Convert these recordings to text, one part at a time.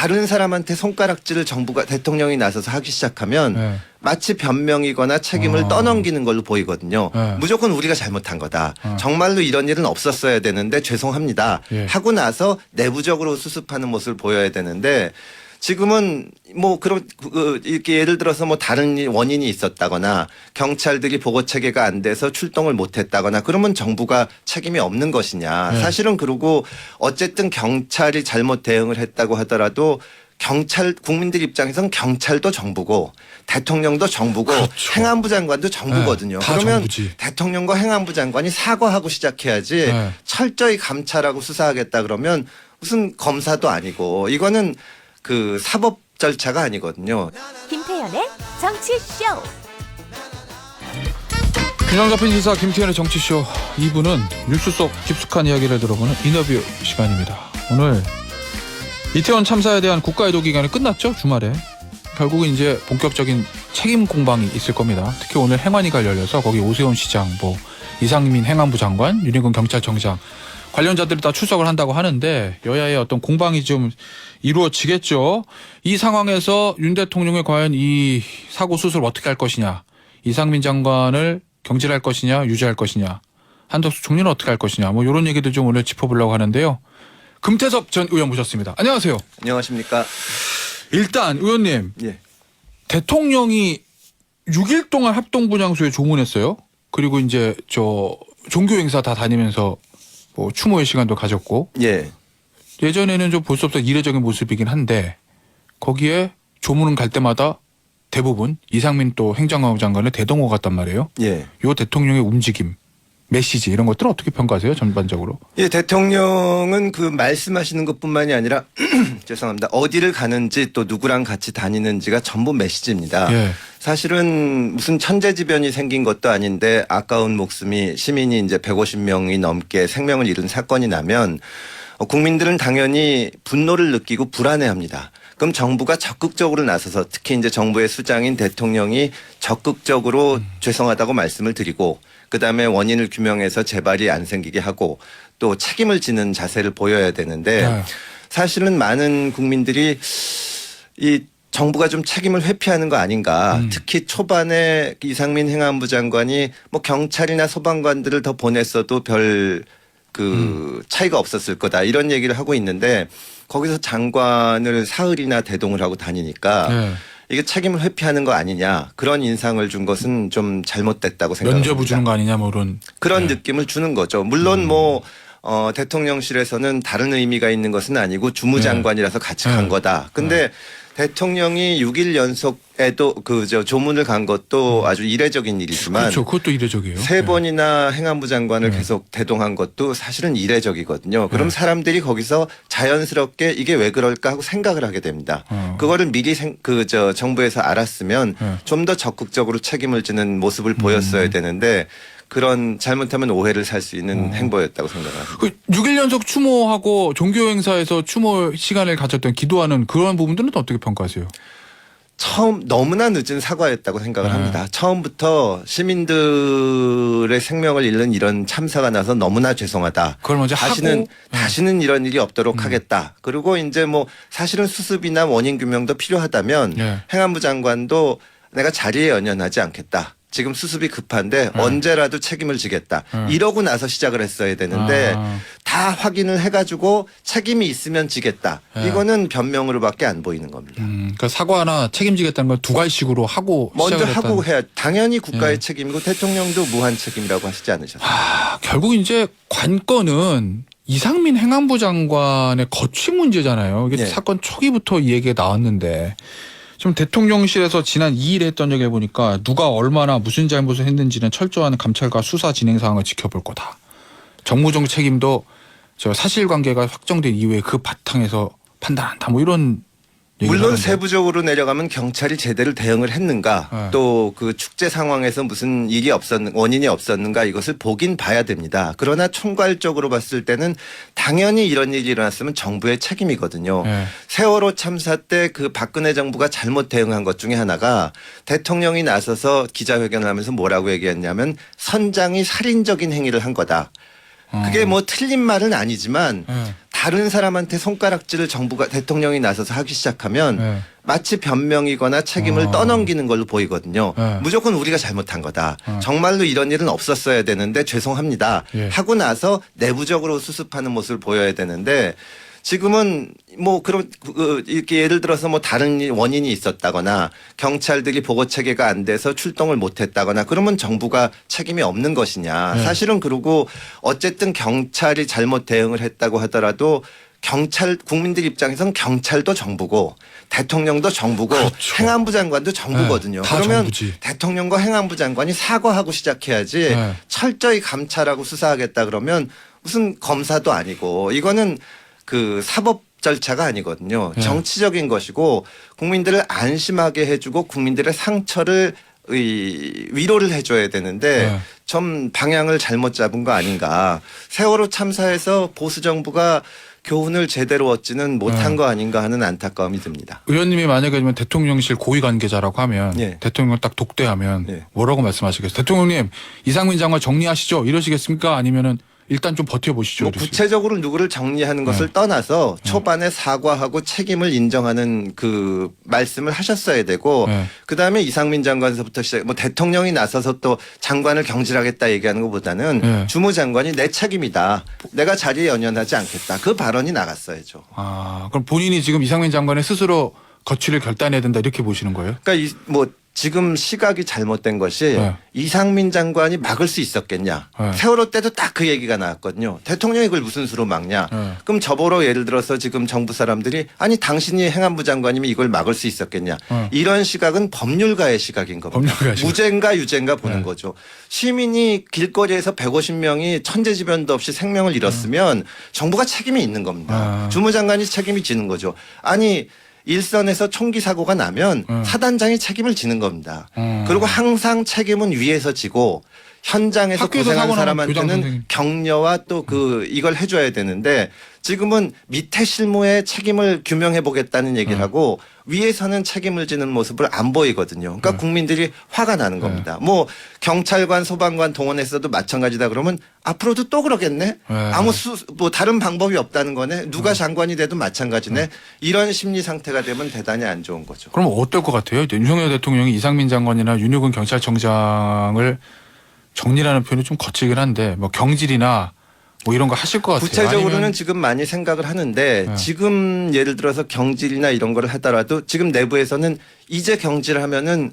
다른 사람한테 손가락질을 정부가 대통령이 나서서 하기 시작하면 네. 마치 변명이거나 책임을 떠넘기는 걸로 보이거든요. 네. 무조건 우리가 잘못한 거다. 정말로 이런 일은 없었어야 되는데 죄송합니다. 예. 하고 나서 내부적으로 수습하는 모습을 보여야 되는데 지금은 뭐 그런 이렇게 예를 들어서 뭐 다른 원인이 있었다거나 경찰들이 보고 체계가 안 돼서 출동을 못했다거나 그러면 정부가 책임이 없는 것이냐. 네. 사실은 그러고 어쨌든 경찰이 잘못 대응을 했다고 하더라도 국민들 입장에선 경찰도 정부고 대통령도 정부고 그렇죠. 행안부 장관도 정부거든요. 네, 다 그러면 정부지. 대통령과 행안부 장관이 사과하고 시작해야지 네. 철저히 감찰하고 수사하겠다 그러면 무슨 검사도 아니고 이거는 그 사법 절차가 아니거든요. 김태현의 정치쇼. 균형 잡힌 시사 김태현의 정치쇼 2부는 뉴스 속 깊숙한 이야기를 들어보는 인터뷰 시간입니다. 오늘 이태원 참사에 대한 국가애도 기간이 끝났죠? 주말에. 결국은 이제 본격적인 책임 공방이 있을 겁니다. 특히 오늘 행안위가 열려서 거기 오세훈 시장, 이상민 행안부 장관, 윤희근 경찰청장 관련자들이 다 출석을 한다고 하는데 여야의 어떤 공방이 좀 이루어지겠죠. 이 상황에서 윤 대통령이 과연 이 사고 수습을 어떻게 할 것이냐, 이상민 장관을 경질할 것이냐, 유지할 것이냐, 한덕수 총리는 어떻게 할 것이냐, 이런 얘기도 좀 오늘 짚어보려고 하는데요. 금태섭 전 의원 모셨습니다. 안녕하세요. 안녕하십니까. 일단 의원님, 예. 대통령이 6일 동안 합동분향소에 조문했어요. 그리고 이제 종교 행사 다 다니면서 추모의 시간도 가졌고. 예. 예전에는 좀 볼 수 없던 이례적인 모습이긴 한데 거기에 조문은 갈 때마다 대부분 이상민 또 행정안보 장관을 대동하고 갔단 말이에요. 예. 요 대통령의 움직임, 메시지 이런 것들은 어떻게 평가하세요? 전반적으로. 예, 대통령은 그 말씀하시는 것뿐만이 아니라 죄송합니다. 어디를 가는지 또 누구랑 같이 다니는지가 전부 메시지입니다. 예. 사실은 무슨 천재지변이 생긴 것도 아닌데 아까운 목숨이 시민이 이제 150명이 넘게 생명을 잃은 사건이 나면 국민들은 당연히 분노를 느끼고 불안해합니다. 그럼 정부가 적극적으로 나서서 특히 이제 정부의 수장인 대통령이 적극적으로 죄송하다고 말씀을 드리고 그다음에 원인을 규명해서 재발이 안 생기게 하고 또 책임을 지는 자세를 보여야 되는데 네. 사실은 많은 국민들이 이 정부가 좀 책임을 회피하는 거 아닌가. 특히 초반에 이상민 행안부 장관이 뭐 경찰이나 소방관들을 더 보냈어도 별 차이가 없었을 거다 이런 얘기를 하고 있는데 거기서 장관을 사흘이나 대동을 하고 다니니까 네. 이게 책임을 회피하는 거 아니냐 그런 인상을 준 것은 좀 잘못됐다고 생각합니다. 면죄부 주는 거 아니냐 그런 네. 느낌을 주는 거죠. 물론 대통령실에서는 다른 의미가 있는 것은 아니고 주무장관이라서 같이 간 거다. 근데 대통령이 6일 연속에도 조문을 간 것도 아주 이례적인 일이지만 그렇죠. 그것도 이례적이에요. 세 네. 번이나 행안부 장관을 계속 대동한 것도 사실은 이례적이거든요. 그럼 사람들이 거기서 자연스럽게 이게 왜 그럴까 하고 생각을 하게 됩니다. 그거를 미리 정부에서 알았으면 좀 더 적극적으로 책임을 지는 모습을 보였어야 되는데 그런 잘못하면 오해를 살 수 있는 행보였다고 생각합니다. 6일 연속 추모하고 종교 행사에서 추모 시간을 가졌던 기도하는 그런 부분들은 어떻게 평가하세요? 너무나 늦은 사과였다고 생각을 합니다. 처음부터 시민들의 생명을 잃는 이런 참사가 나서 너무나 죄송하다. 그걸 먼저 다시는 이런 일이 없도록 하겠다. 그리고 이제 뭐 사실은 수습이나 원인 규명도 필요하다면 행안부 장관도 내가 자리에 연연하지 않겠다. 지금 수습이 급한데 언제라도 책임을 지겠다. 이러고 나서 시작을 했어야 되는데 다 확인을 해가지고 책임이 있으면 지겠다. 이거는 변명으로밖에 안 보이는 겁니다. 그러니까 사과나 책임지겠다는 걸 두 가지씩으로 하고 먼저 시작을 하고 했다는. 해야 당연히 국가의 책임이고 대통령도 무한 책임이라고 하시지 않으셨어요? 결국 이제 관건은 이상민 행안부 장관의 거취 문제잖아요. 이게 네. 사건 초기부터 이 얘기가 나왔는데 지금 대통령실에서 지난 2일에 했던 얘기를 보니까 누가 얼마나 무슨 잘못을 했는지는 철저한 감찰과 수사 진행 상황을 지켜볼 거다. 정무적 책임도 사실관계가 확정된 이후에 그 바탕에서 판단한다. 이런 얘기를 물론 하는데. 세부적으로 내려가면 경찰이 제대로 대응을 했는가 또 그 축제 상황에서 무슨 원인이 없었는가 이것을 보긴 봐야 됩니다. 그러나 총괄적으로 봤을 때는 당연히 이런 일이 일어났으면 정부의 책임이거든요. 네. 세월호 참사 때 그 박근혜 정부가 잘못 대응한 것 중에 하나가 대통령이 나서서 기자회견을 하면서 뭐라고 얘기했냐면 선장이 살인적인 행위를 한 거다. 그게 뭐 틀린 말은 아니지만 네. 다른 사람한테 손가락질을 정부가 대통령이 나서서 하기 시작하면 네. 마치 변명이거나 책임을 떠넘기는 걸로 보이거든요. 네. 무조건 우리가 잘못한 거다. 정말로 이런 일은 없었어야 되는데 죄송합니다. 예. 하고 나서 내부적으로 수습하는 모습을 보여야 되는데 지금은 뭐 그런 이렇게 예를 들어서 뭐 다른 원인이 있었다거나 경찰들이 보고 체계가 안 돼서 출동을 못했다거나 그러면 정부가 책임이 없는 것이냐. 네. 사실은 그러고 어쨌든 경찰이 잘못 대응을 했다고 하더라도 국민들 입장에서는 경찰도 정부고 대통령도 정부고 그렇죠. 행안부 장관도 정부거든요. 네, 다 그러면 정부지. 대통령과 행안부 장관이 사과하고 시작해야지 네. 철저히 감찰하고 수사하겠다 그러면 무슨 검사도 아니고 이거는 그 사법 절차가 아니거든요. 네. 정치적인 것이고 국민들을 안심하게 해주고 국민들의 상처를 위로를 해줘야 되는데 네. 좀 방향을 잘못 잡은 거 아닌가. 세월호 참사에서 보수 정부가 교훈을 제대로 얻지는 못한 네. 거 아닌가 하는 안타까움이 듭니다. 의원님이 만약에 대통령실 고위 관계자라고 하면 예. 대통령 딱 독대하면 예. 뭐라고 말씀하시겠어요? 대통령님 이상민 장관 정리하시죠 이러시겠습니까? 아니면은 일단 좀 버텨보시죠. 뭐 이러시겠어요? 구체적으로 누구를 정리하는 것을 떠나서 초반에 사과하고 책임을 인정하는 그 말씀을 하셨어야 되고 네. 그다음에 이상민 장관서부터 시작 뭐 대통령이 나서서 또 장관을 경질하겠다 얘기하는 것보다는 네. 주무장관이 내 책임이다. 내가 자리에 연연하지 않겠다. 그 발언이 나갔어야죠. 아 그럼 본인이 지금 이상민 장관의 스스로 거취를 결단해야 된다 이렇게 보시는 거예요? 그러니까 뭐 지금 시각이 잘못된 것이 네. 이상민 장관이 막을 수 있었겠냐. 네. 세월호 때도 딱 그 얘기가 나왔거든요. 대통령이 그걸 무슨 수로 막냐. 네. 그럼 저보러 예를 들어서 지금 정부 사람들이 아니 당신이 행안부 장관이면 이걸 막을 수 있었겠냐. 이런 시각은 법률가의 시각인 겁니다. 법률가의 시각. 무죄인가 유죄인가 보는 네. 거죠. 시민이 길거리에서 150명이 천재지변도 없이 생명을 잃었으면 정부가 책임이 있는 겁니다. 주무장관이 책임이 지는 거죠. 아니 일선에서 총기 사고가 나면 사단장이 책임을 지는 겁니다. 그리고 항상 책임은 위에서 지고 현장에서 학교에서 고생한 사고 나면 교장 사람한테는 선생님. 격려와 또 이걸 해줘야 되는데 지금은 밑에 실무에 책임을 규명해 보겠다는 얘기를 하고 위에서는 책임을 지는 모습을 안 보이거든요. 그러니까 국민들이 화가 나는 겁니다. 뭐 경찰관, 소방관 동원했어도 마찬가지다 그러면 앞으로도 또 그러겠네. 아무 뭐 다른 방법이 없다는 거네. 누가 장관이 돼도 마찬가지네. 이런 심리 상태가 되면 대단히 안 좋은 거죠. 그럼 어떨 것 같아요? 윤석열 대통령이 이상민 장관이나 윤여군 경찰청장을 정리라는 표현이 좀 거칠긴 한데 뭐 경질이나 뭐 이런 거 하실 것 같아요. 구체적으로는 아니면 지금 많이 생각을 하는데 지금 예를 들어서 경질이나 이런 거를 하더라도 지금 내부에서는 이제 경질을 하면은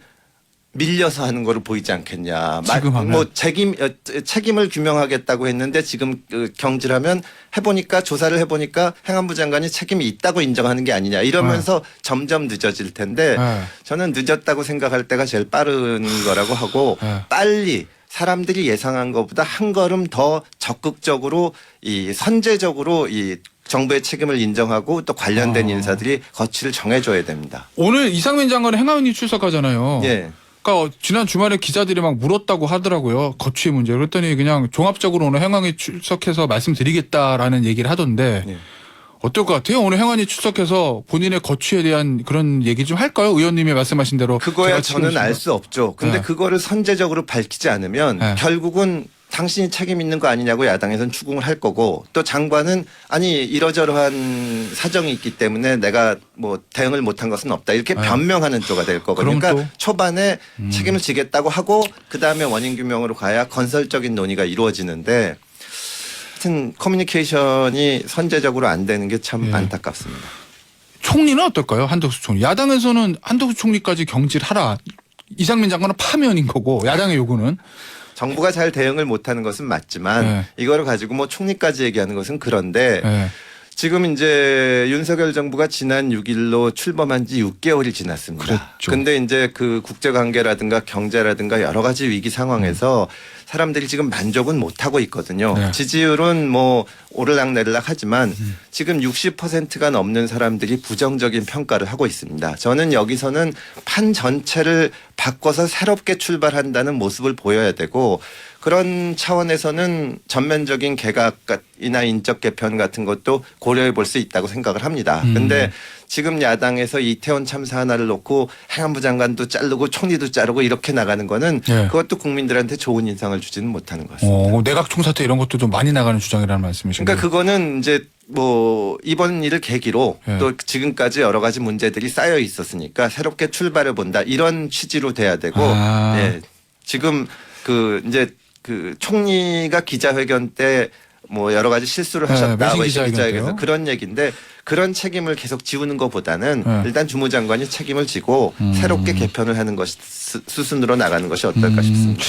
밀려서 하는 거로 보이지 않겠냐. 지금 하면? 뭐 책임을 규명하겠다고 했는데 지금 경질하면 해보니까 조사를 해보니까 행안부 장관이 책임이 있다고 인정하는 게 아니냐 이러면서 점점 늦어질 텐데 저는 늦었다고 생각할 때가 제일 빠른 거라고 하고 빨리 사람들이 예상한 것보다 한 걸음 더 적극적으로 선제적으로 정부의 책임을 인정하고 또 관련된 인사들이 거취를 정해줘야 됩니다. 오늘 이상민 장관은 행안위 출석하잖아요. 예. 그러니까 지난 주말에 기자들이 막 물었다고 하더라고요. 거취 문제. 그랬더니 그냥 종합적으로 오늘 행안위 출석해서 말씀드리겠다라는 얘기를 하던데 예. 어떨 것 같아요? 오늘 행안위 출석해서 본인의 거취에 대한 그런 얘기 좀 할까요? 의원님이 말씀하신 대로. 그거야 제가 저는 알 수 없죠. 근데 네. 그거를 선제적으로 밝히지 않으면 결국은 당신이 책임 있는 거 아니냐고 야당에서는 추궁을 할 거고 또 장관은 아니 이러저러한 사정이 있기 때문에 내가 뭐 대응을 못한 것은 없다 이렇게 변명하는 쪽가 될 거거든요. 그럼 그러니까 초반에 책임을 지겠다고 하고 그다음에 원인 규명으로 가야 건설적인 논의가 이루어지는데 하여튼 커뮤니케이션이 선제적으로 안 되는 게 참 안타깝습니다. 총리는 어떨까요? 한덕수 총리. 야당에서는 한덕수 총리까지 경질하라. 이상민 장관은 파면인 거고 야당의 요구는. 정부가 잘 대응을 못하는 것은 맞지만 이거를 가지고 뭐 총리까지 얘기하는 것은 그런데 지금 이제 윤석열 정부가 지난 6일로 출범한 지 6개월이 지났습니다. 그랬죠. 근데 이제 그 국제관계라든가 경제라든가 여러 가지 위기 상황에서 사람들이 지금 만족은 못하고 있거든요. 지지율은 뭐 오르락내리락 하지만 지금 60%가 넘는 사람들이 부정적인 평가를 하고 있습니다. 저는 여기서는 판 전체를 바꿔서 새롭게 출발한다는 모습을 보여야 되고 그런 차원에서는 전면적인 개각이나 인적 개편 같은 것도 고려해 볼 수 있다고 생각을 합니다. 근데 지금 야당에서 이태원 참사 하나를 놓고 행안부 장관도 자르고 총리도 자르고 이렇게 나가는 거는 예. 그것도 국민들한테 좋은 인상을 주지는 못하는 것 같습니다. 내각 총사퇴 이런 것도 좀 많이 나가는 주장이라는 말씀이신가요? 그러니까 그거는 이제 뭐 이번 일을 계기로 예. 또 지금까지 여러 가지 문제들이 쌓여 있었으니까 새롭게 출발해 본다 이런 취지로 돼야 되고 예. 지금 그 이제 그 총리가 기자회견 때 뭐 여러 가지 실수를 하셨다 외신 외신 기자회견 기자회견에서 때요? 그런 얘기인데 그런 책임을 계속 지우는 것보다는 예. 일단 주무장관이 책임을 지고 새롭게 개편을 하는 것이 수순으로 나가는 것이 어떨까 싶습니다.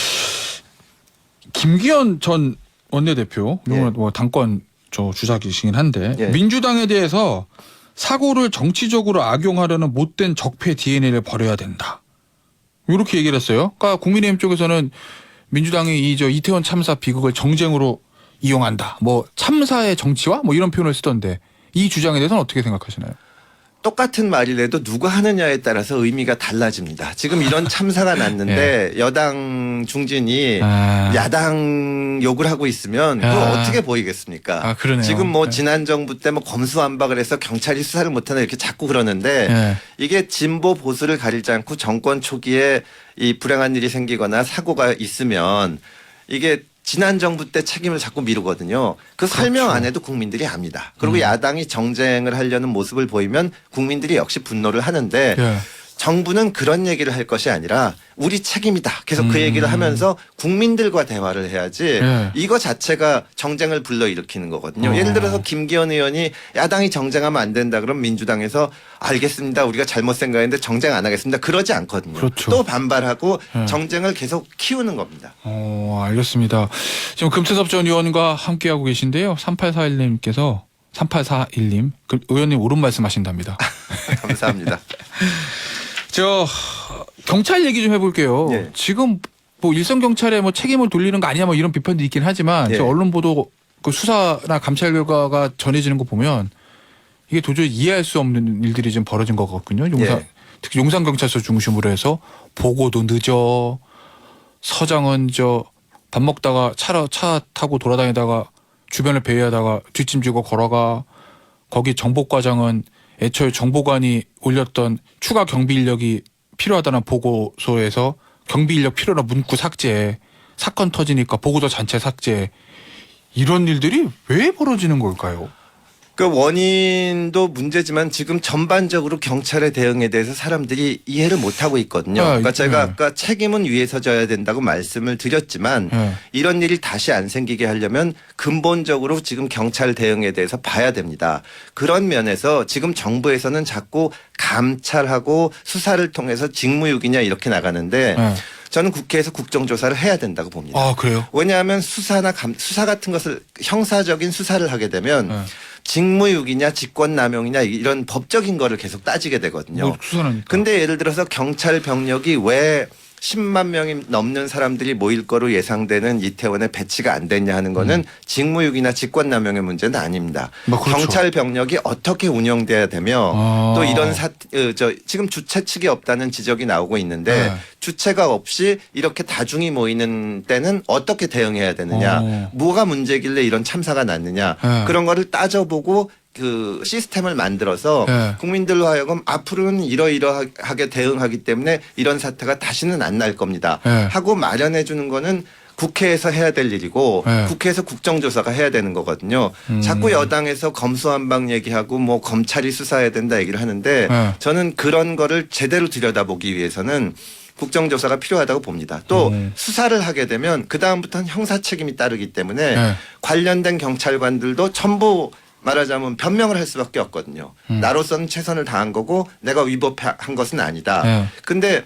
김기현 전 원내대표, 예. 뭐 당권 주자이시긴 한데 예. 민주당에 대해서 사고를 정치적으로 악용하려는 못된 적폐 DNA를 버려야 된다. 이렇게 얘기를 했어요. 그러니까 국민의힘 쪽에서는 민주당이 이태원 참사 비극을 정쟁으로 이용한다. 뭐 참사의 정치화 뭐 이런 표현을 쓰던데 이 주장에 대해서는 어떻게 생각하시나요? 똑같은 말이라도 누가 하느냐에 따라서 의미가 달라집니다. 지금 이런 참사가 났는데 여당 중진이 야당 욕을 하고 있으면 그거 어떻게 보이겠습니까? 그러네요. 지금 뭐 지난 정부 때 뭐 검수완박을 해서 경찰이 수사를 못하나 이렇게 자꾸 그러는데 이게 진보 보수를 가리지 않고 정권 초기에 이 불행한 일이 생기거나 사고가 있으면 이게 지난 정부 때 책임을 자꾸 미루거든요. 그 설명 안 해도 국민들이 압니다. 그리고 야당이 정쟁을 하려는 모습을 보이면 국민들이 역시 분노를 하는데 정부는 그런 얘기를 할 것이 아니라 우리 책임이다. 계속 그 얘기를 하면서 국민들과 대화를 해야지 이거 자체가 정쟁을 불러일으키는 거거든요. 예를 들어서 김기현 의원이 야당이 정쟁하면 안 된다 그러면 민주당에서 알겠습니다. 우리가 잘못 생각했는데 정쟁 안 하겠습니다. 그러지 않거든요. 그렇죠. 또 반발하고 정쟁을 계속 키우는 겁니다. 알겠습니다. 지금 금태섭 전 의원과 함께하고 계신데요. 3841님께서 3841님 의원님 옳은 말씀하신답니다. 감사합니다. 경찰 얘기 좀 해볼게요. 예. 지금 뭐 일선 경찰에 뭐 책임을 돌리는 거 아니냐 뭐 이런 비판도 있긴 하지만 예. 저 언론 보도 그 수사나 감찰 결과가 전해지는 거 보면 이게 도저히 이해할 수 없는 일들이 좀 벌어진 것 같거든요. 예. 특히 용산 경찰서 중심으로 해서 보고도 늦어, 서장은 밥 먹다가 차 타고 돌아다니다가 주변을 배회하다가 뒷짐지고 걸어가, 거기 정보과장은 애초에 정보관이 올렸던 추가 경비 인력이 필요하다는 보고서에서 경비 인력 필요나 문구 삭제, 사건 터지니까 보고서 전체 삭제, 이런 일들이 왜 벌어지는 걸까요? 그 원인도 문제지만 지금 전반적으로 경찰의 대응에 대해서 사람들이 이해를 못하고 있거든요. 그러니까 제가 아까 책임은 위에서 져야 된다고 말씀을 드렸지만 이런 일이 다시 안 생기게 하려면 근본적으로 지금 경찰 대응에 대해서 봐야 됩니다. 그런 면에서 지금 정부에서는 자꾸 감찰하고 수사를 통해서 직무유기냐 이렇게 나가는데 저는 국회에서 국정조사를 해야 된다고 봅니다. 아, 그래요? 왜냐하면 수사 같은 것을 형사적인 수사를 하게 되면 직무유기냐 직권남용이냐 이런 법적인 거를 계속 따지게 되거든요. 뭐 수사하니까. 근데 예를 들어서 경찰 병력이 왜 10만 명이 넘는 사람들이 모일 거로 예상되는 이태원에 배치가 안 됐냐 하는 거는 직무유기나 직권남용의 문제는 아닙니다. 뭐 그렇죠. 경찰 병력이 어떻게 운영돼야 되며 또 이런 지금 주최 측이 없다는 지적이 나오고 있는데 주체가 없이 이렇게 다중이 모이는 때는 어떻게 대응해야 되느냐, 뭐가 문제길래 이런 참사가 났느냐 그런 거를 따져보고 그 시스템을 만들어서 국민들로 하여금 앞으로는 이러이러하게 대응하기 때문에 이런 사태가 다시는 안 날 겁니다 하고 마련해 주는 거는 국회에서 해야 될 일이고 국회에서 국정조사가 해야 되는 거거든요. 자꾸 여당에서 검수완박 얘기하고 뭐 검찰이 수사해야 된다 얘기를 하는데 저는 그런 거를 제대로 들여다보기 위해서는 국정조사가 필요하다고 봅니다. 또 수사를 하게 되면 그다음부터는 형사 책임이 따르기 때문에 관련된 경찰관들도 전부 말하자면 변명을 할 수밖에 없거든요. 나로서는 최선을 다한 거고 내가 위법한 것은 아니다. 근데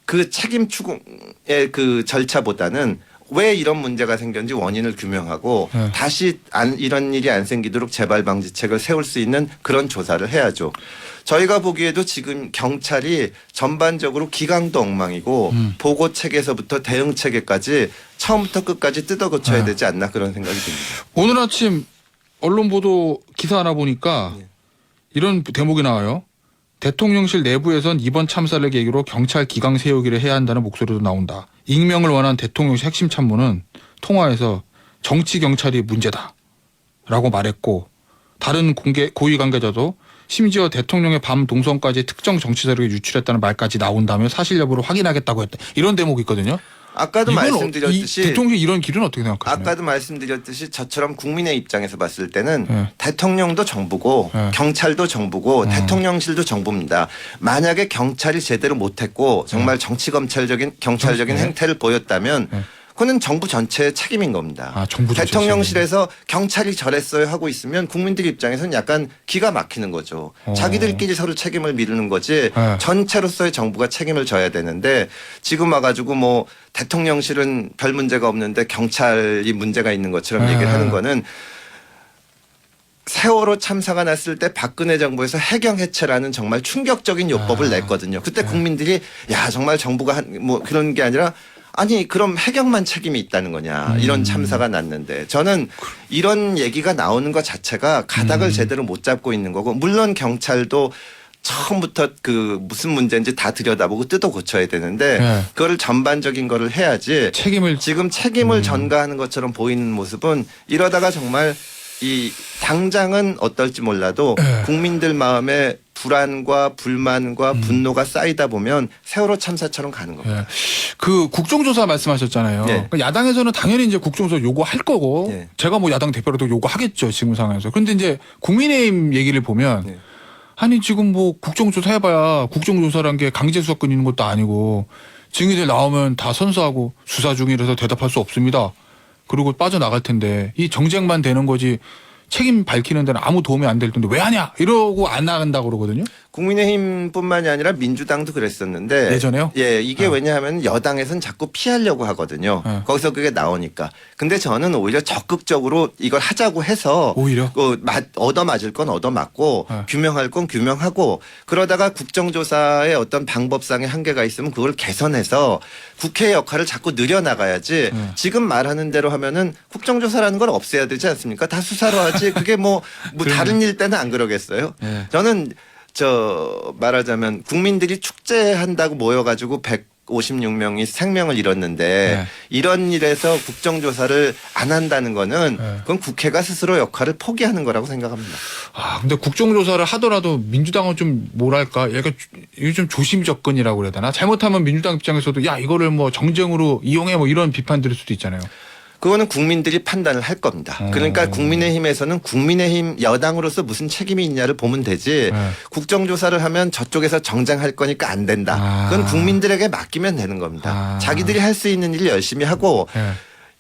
그 책임 추궁의 그 절차보다는 왜 이런 문제가 생겼는지 원인을 규명하고 다시 이런 일이 안 생기도록 재발 방지책을 세울 수 있는 그런 조사를 해야죠. 저희가 보기에도 지금 경찰이 전반적으로 기강도 엉망이고 보고 체계에서부터 대응 체계까지 처음부터 끝까지 뜯어 고쳐야 되지 않나 그런 생각이 듭니다. 오늘 아침 언론 보도 기사 하나 보니까 이런 대목이 나와요. 대통령실 내부에선 이번 참사를 계기로 경찰 기강 세우기를 해야 한다는 목소리도 나온다. 익명을 원한 대통령실 핵심 참모는 통화에서 정치 경찰이 문제다라고 말했고 다른 고위 관계자도 심지어 대통령의 밤 동선까지 특정 정치 자료를 유출했다는 말까지 나온다며 사실 여부를 확인하겠다고 했다. 이런 대목이 있거든요. 아까도 이건 말씀드렸듯이 대통령이 이런 길은 어떻게 생각하세요? 아까도 말씀드렸듯이 저처럼 국민의 입장에서 봤을 때는 네. 대통령도 정부고 네. 경찰도 정부고 대통령실도 정부입니다. 만약에 경찰이 제대로 못했고 정말 경찰적인 네. 행태를 보였다면 네. 그거는 정부 전체의 책임인 겁니다. 아, 정부 전체의 대통령실에서 경찰이 저랬어요 하고 있으면 국민들 입장에서는 약간 기가 막히는 거죠. 자기들끼리 서로 책임을 미루는 거지 네. 전체로서의 정부가 책임을 져야 되는데 지금 와가지고 뭐 대통령실은 별 문제가 없는데 경찰이 문제가 있는 것처럼 네. 얘기를 하는 거는 세월호 참사가 났을 때 박근혜 정부에서 해경 해체라는 정말 충격적인 요법을 냈거든요. 그때 국민들이 야 정말 정부가 뭐 그런 게 아니라 아니 그럼 해경만 책임이 있다는 거냐 이런 참사가 났는데 저는 이런 얘기가 나오는 것 자체가 가닥을 제대로 못 잡고 있는 거고 물론 경찰도 처음부터 그 무슨 문제인지 다 들여다보고 뜯어 고쳐야 되는데 네. 그거를 전반적인 거를 해야지 책임을 지금 책임을 전가하는 것처럼 보이는 모습은 이러다가 정말 이 당장은 어떨지 몰라도 네. 국민들 마음에 불안과 불만과 분노가 쌓이다 보면 세월호 참사처럼 가는 겁니다. 예. 그 국정조사 말씀하셨잖아요. 네. 그러니까 야당에서는 당연히 이제 국정조사 요구할 거고 네. 제가 뭐 야당 대표로도 요구하겠죠 지금 상황에서. 그런데 이제 국민의힘 얘기를 보면 네. 아니 지금 뭐 국정조사 해봐야 국정조사란 게 강제 수사권 있는 것도 아니고 증인들 나오면 다 선서하고 수사 중이라서 대답할 수 없습니다. 그리고 빠져나갈 텐데 이 정쟁만 되는 거지 책임 밝히는 데는 아무 도움이 안 될 텐데 왜 하냐 이러고 안 나간다고 그러거든요. 국민의힘뿐만이 아니라 민주당도 그랬었는데 예전에요? 예, 이게 왜냐하면 여당에서는 자꾸 피하려고 하거든요. 거기서 그게 나오니까. 근데 저는 오히려 적극적으로 이걸 하자고 해서 오히려? 얻어맞을 건 얻어맞고 규명할 건 규명하고 그러다가 국정조사의 어떤 방법상의 한계가 있으면 그걸 개선해서 국회의 역할을 자꾸 늘려나가야지 지금 말하는 대로 하면은 국정조사라는 걸 없애야 되지 않습니까? 다 수사로 하지 그게 뭐 다른 일 때는 안 그러겠어요. 네. 저는 말하자면 국민들이 축제한다고 모여가지고 156명이 생명을 잃었는데 네. 이런 일에서 국정조사를 안 한다는 거는 네. 그건 국회가 스스로 역할을 포기하는 거라고 생각합니다. 아, 근데 국정조사를 하더라도 민주당은 좀 뭐랄까, 약간 이게 좀 조심 접근이라고 그래야 되나? 잘못하면 민주당 입장에서도 야, 이거를 뭐 정쟁으로 이용해 뭐 이런 비판 들을 수도 있잖아요. 그거는 국민들이 판단을 할 겁니다. 그러니까 국민의힘에서는 국민의힘 여당으로서 무슨 책임이 있냐를 보면 되지 네. 국정조사를 하면 저쪽에서 정쟁할 거니까 안 된다. 그건 국민들에게 맡기면 되는 겁니다. 자기들이 할 수 있는 일 열심히 하고 네.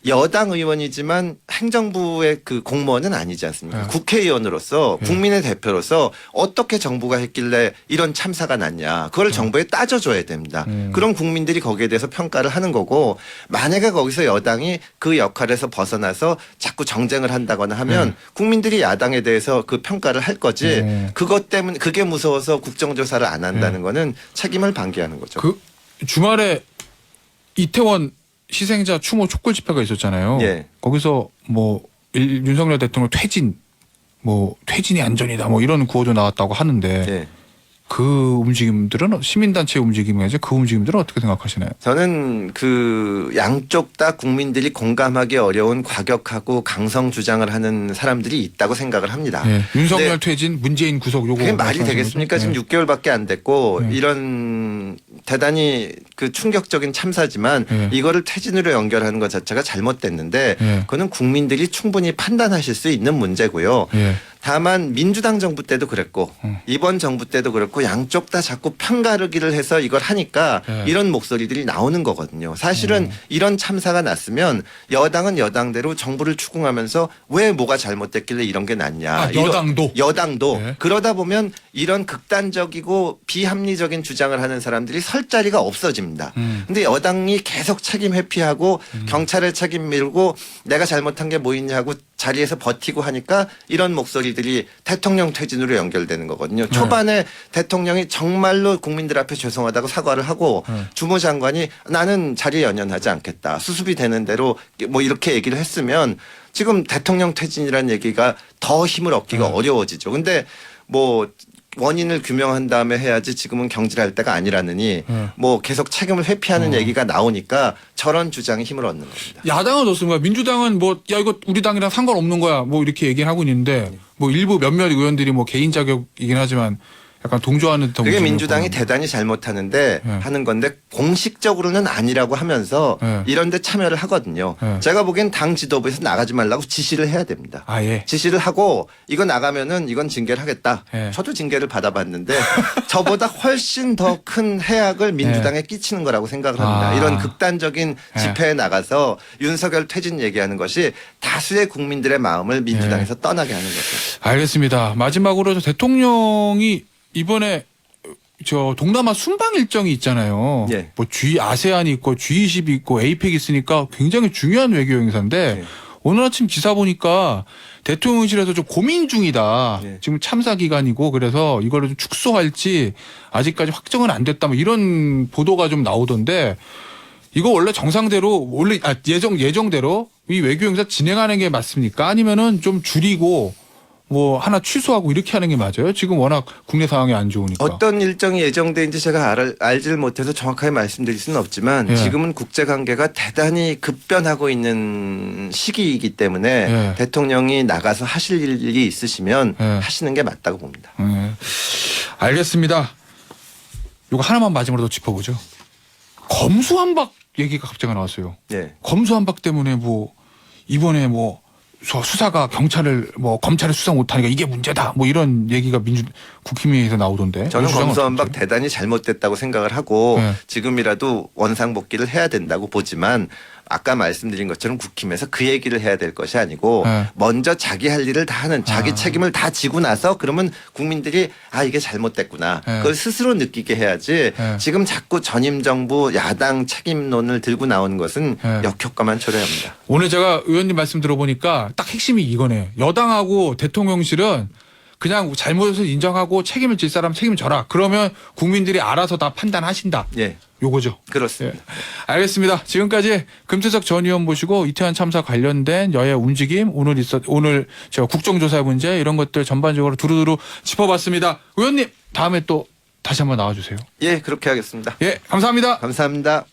여당 의원이지만 행정부의 그 공무원은 아니지 않습니까? 국회의원으로서 국민의 대표로서 어떻게 정부가 했길래 이런 참사가 났냐. 그걸 정부에 따져줘야 됩니다. 그럼 국민들이 거기에 대해서 평가를 하는 거고 만약에 거기서 여당이 그 역할에서 벗어나서 자꾸 정쟁을 한다거나 하면 국민들이 야당에 대해서 그 평가를 할 거지 그것 때문에 그게 무서워서 국정조사를 안 한다는 거는 책임을 방기하는 거죠. 그 주말에 이태원 희생자 추모 촛불 집회가 있었잖아요. 예. 거기서 뭐 윤석열 대통령 퇴진이 안전이다 뭐 이런 구호도 나왔다고 하는데 예. 그 움직임들은 시민단체 움직임이죠. 그 움직임들은 어떻게 생각하시나요? 저는 그 양쪽 다 국민들이 공감하기 어려운 과격하고 강성 주장을 하는 사람들이 있다고 생각을 합니다. 예. 윤석열 네. 퇴진, 문재인 구속 요거 그게 말이 말씀하시는 되겠습니까? 거죠? 지금 예. 6개월밖에 안 됐고 네. 이런 대단히 그 충격적인 참사지만 네. 이거를 퇴진으로 연결하는 것 자체가 잘못됐는데 네. 그거는 국민들이 충분히 판단하실 수 있는 문제고요. 예. 다만 민주당 정부 때도 그랬고 이번 정부 때도 그렇고 양쪽 다 자꾸 편가르기를 해서 이걸 하니까 네. 이런 목소리들이 나오는 거거든요. 사실은 이런 참사가 났으면 여당은 여당대로 정부를 추궁하면서 왜 뭐가 잘못됐길래 이런 게 났냐. 아, 여당도? 여당도. 네. 그러다 보면 이런 극단적이고 비합리적인 주장을 하는 사람들이 설 자리가 없어집니다. 근데 여당이 계속 책임 회피하고 경찰에 책임 밀고 내가 잘못한 게 뭐 있냐 하고 자리에서 버티고 하니까 이런 목소리들이 대통령 퇴진으로 연결되는 거거든요. 초반에 대통령이 정말로 국민들 앞에 죄송하다고 사과를 하고 주무장관이 나는 자리에 연연하지 않겠다. 수습이 되는 대로 뭐 이렇게 얘기를 했으면 지금 대통령 퇴진이라는 얘기가 더 힘을 얻기가 어려워지죠. 근데 뭐 원인을 규명한 다음에 해야지 지금은 경질할 때가 아니라느니 뭐 계속 책임을 회피하는 얘기가 나오니까 저런 주장에 힘을 얻는 겁니다. 야당은 어떻습니까? 민주당은 뭐 야 이거 우리 당이랑 상관없는 거야 뭐 이렇게 얘기를 하고 있는데 뭐 일부 몇몇 의원들이 뭐 개인 자격이긴 하지만 약간 동조하는 듯한 그게 모습을 민주당이 보이는데. 대단히 잘못하는데 하는 건데 공식적으로는 아니라고 하면서 이런 데 참여를 하거든요. 제가 보기엔 당 지도부에서 나가지 말라고 지시를 해야 됩니다. 아 예. 지시를 하고 이거 나가면은 이건 징계를 하겠다. 예. 저도 징계를 받아봤는데 저보다 훨씬 더 큰 해악을 민주당에 끼치는 거라고 생각을 합니다. 아. 이런 극단적인 집회에 나가서 윤석열 퇴진 얘기하는 것이 다수의 국민들의 마음을 민주당에서 떠나게 하는 거죠. 알겠습니다. 마지막으로 대통령이 이번에 저 동남아 순방 일정이 있잖아요. 예. 뭐 아세안이 있고 G20이 있고 에이펙이 있으니까 굉장히 중요한 외교 행사인데 예. 오늘 아침 기사 보니까 대통령실에서 좀 고민 중이다. 예. 지금 참사 기간이고 그래서 이거를 좀 축소할지 아직까지 확정은 안 됐다. 뭐 이런 보도가 좀 나오던데 이거 원래 정상대로 원래 예정대로 이 외교 행사 진행하는 게 맞습니까? 아니면은 좀 줄이고 뭐 하나 취소하고 이렇게 하는 게 맞아요? 지금 워낙 국내 상황이 안 좋으니까. 어떤 일정이 예정돼인지 제가 알지를 못해서 정확하게 말씀드릴 수는 없지만 예. 지금은 국제관계가 대단히 급변하고 있는 시기이기 때문에 예. 대통령이 나가서 하실 일이 있으시면 예. 하시는 게 맞다고 봅니다. 알겠습니다. 이거 하나만 마지막으로 더 짚어보죠. 검수완박 얘기가 갑자기 나왔어요. 예. 검수완박 때문에 뭐 이번에 뭐 수사가 검찰을 수사 못하니까 이게 문제다. 뭐 이런 얘기가 국힘에서 나오던데. 저는 주장은 검수완박 어떻게? 대단히 잘못됐다고 생각을 하고 네. 지금이라도 원상복귀를 해야 된다고 보지만 아까 말씀드린 것처럼 국힘에서 그 얘기를 해야 될 것이 아니고 네. 먼저 자기 할 일을 다 하는 자기 책임을 다 지고 나서 그러면 국민들이 아 이게 잘못됐구나 네. 그걸 스스로 느끼게 해야지 네. 지금 자꾸 전임 정부 야당 책임론을 들고 나오는 것은 네. 역효과만 초래합니다. 오늘 제가 의원님 말씀 들어보니까 딱 핵심이 이거네. 여당하고 대통령실은 그냥 잘못을 인정하고 책임을 질 사람 책임을 져라. 그러면 국민들이 알아서 다 판단하신다. 예, 요거죠. 그렇습니다. 알겠습니다. 지금까지 금태석 전 의원 모시고 이태원 참사 관련된 여야 움직임, 오늘 저 국정조사 문제 이런 것들 전반적으로 두루두루 짚어봤습니다. 의원님 다음에 또 다시 한번 나와주세요. 예, 그렇게 하겠습니다. 예, 감사합니다. 감사합니다.